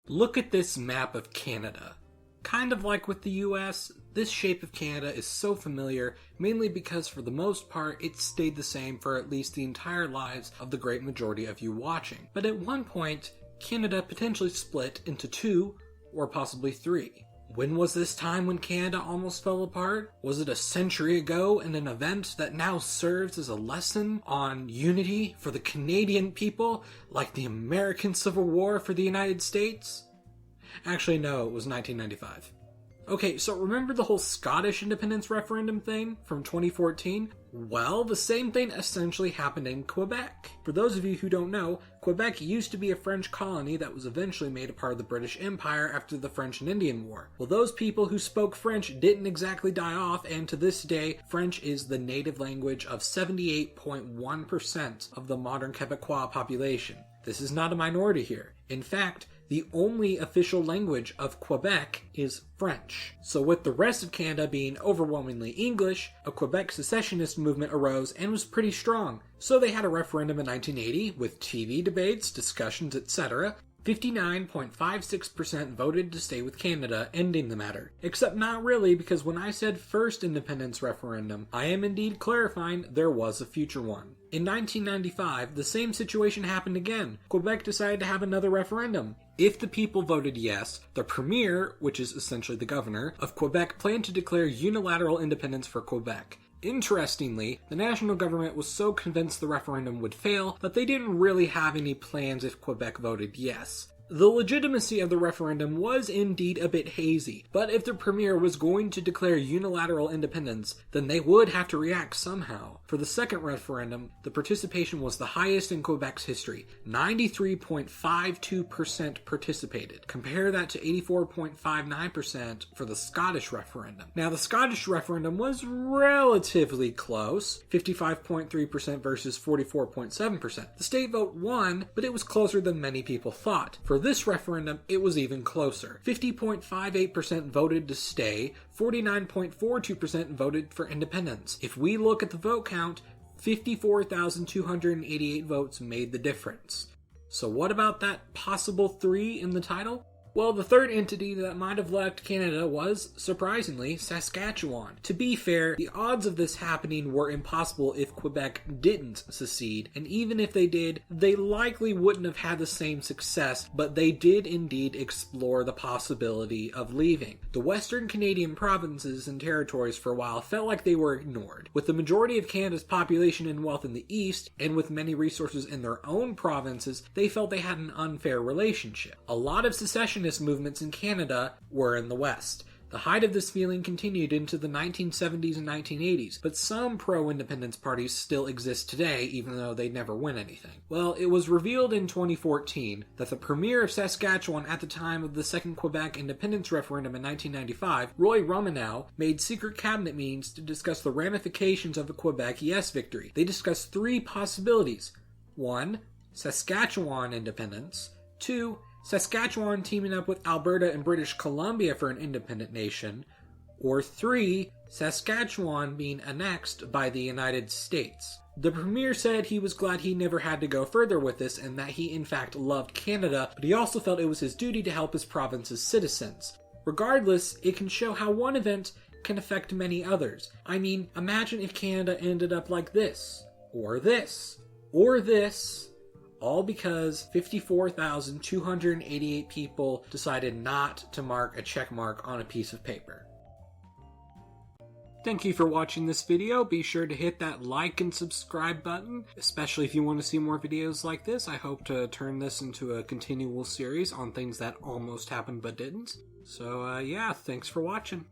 Look at this map of Canada. Kind of like with the US, this shape of Canada is so familiar, mainly because for the most part it stayed the same for at least the entire lives of the great majority of you watching. But at one point, Canada potentially split into two, or possibly three. When was this time when Canada almost fell apart? Was it a century ago in an event that now serves as a lesson on unity for the Canadian people, like the American Civil War for the United States? Actually, no, it was 1995. Okay, so remember the whole Scottish independence referendum thing from 2014? Well, the same thing essentially happened in Quebec. For those of you who don't know, Quebec used to be a French colony that was eventually made a part of the British Empire after the French and Indian War. Well, those people who spoke French didn't exactly die off, and to this day, French is the native language of 78.1% of the modern Quebecois population. This is not a minority here. In fact, the only official language of Quebec is French. So with the rest of Canada being overwhelmingly English, a Quebec secessionist movement arose and was pretty strong. So they had a referendum in 1980 with TV debates, discussions, etc. 59.56% voted to stay with Canada, ending the matter. Except not really, because when I said first independence referendum, I am indeed clarifying there was a future one. In 1995, the same situation happened again. Quebec decided to have another referendum. If the people voted yes, the premier, which is essentially the governor, of Quebec planned to declare unilateral independence for Quebec. Interestingly, the national government was so convinced the referendum would fail that they didn't really have any plans if Quebec voted yes. The legitimacy of the referendum was indeed a bit hazy, but if the premier was going to declare unilateral independence, then they would have to react somehow. For the second referendum, the participation was the highest in Quebec's history. 93.52% participated. Compare that to 84.59% for the Scottish referendum. Now, the Scottish referendum was relatively close, 55.3% versus 44.7%. The state vote won, but it was closer than many people thought. For this referendum, it was even closer. 50.58% voted to stay, 49.42% voted for independence. If we look at the vote count, 54,288 votes made the difference. So what about that possible 3 in the title? Well, the third entity that might have left Canada was, surprisingly, Saskatchewan. To be fair, the odds of this happening were impossible if Quebec didn't secede, and even if they did, they likely wouldn't have had the same success, but they did indeed explore the possibility of leaving. The Western Canadian provinces and territories for a while felt like they were ignored. With the majority of Canada's population and wealth in the east, and with many resources in their own provinces, they felt they had an unfair relationship. A lot of secessionist movements in Canada were in the West. The height of this feeling continued into the 1970s and 1980s, but some pro-independence parties still exist today, even though they never win anything. Well, it was revealed in 2014 that the premier of Saskatchewan at the time of the second Quebec independence referendum in 1995, Roy Romanow, made secret cabinet meetings to discuss the ramifications of a Quebec yes victory. They discussed 3 possibilities. 1. Saskatchewan independence. 2. Saskatchewan teaming up with Alberta and British Columbia for an independent nation, or 3, Saskatchewan being annexed by the United States. The premier said he was glad he never had to go further with this and that he in fact loved Canada, but he also felt it was his duty to help his province's citizens. Regardless, it can show how one event can affect many others. I mean, imagine if Canada ended up like this, or this, or this, all because 54,288 people decided not to mark a check mark on a piece of paper. Thank you for watching this video. Be sure to hit that like and subscribe button, especially if you want to see more videos like this. I hope to turn this into a continual series on things that almost happened but didn't. So yeah, thanks for watching.